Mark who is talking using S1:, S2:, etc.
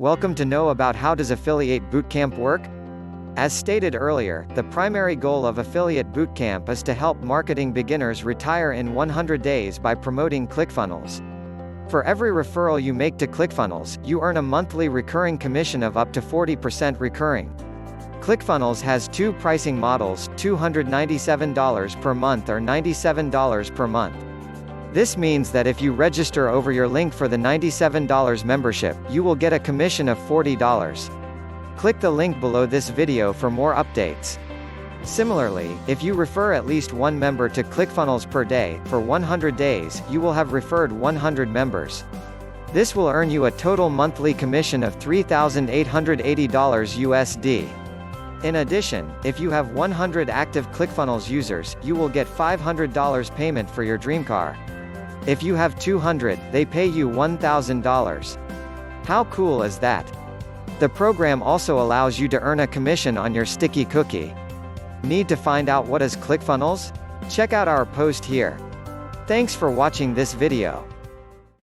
S1: Welcome to know about how does Affiliate Bootcamp work? As stated earlier, the primary goal of Affiliate Bootcamp is to help marketing beginners retire in 100 days by promoting ClickFunnels. For every referral you make to ClickFunnels, you earn a monthly recurring commission of up to 40% recurring. ClickFunnels has two pricing models, $297 per month or $97 per month. This means that if you register over your link for the $97 membership, you will get a commission of $40. Click the link below this video for more updates. Similarly, if you refer at least one member to ClickFunnels per day, for 100 days, you will have referred 100 members. This will earn you a total monthly commission of $3,880 USD. In addition, if you have 100 active ClickFunnels users, you will get $500 payment for your dreamcar. If you have 200, they pay you $1,000. How cool is that? The program also allows you to earn a commission on your sticky cookie. Need to find out what is ClickFunnels? Check out our post here. Thanks for watching this video.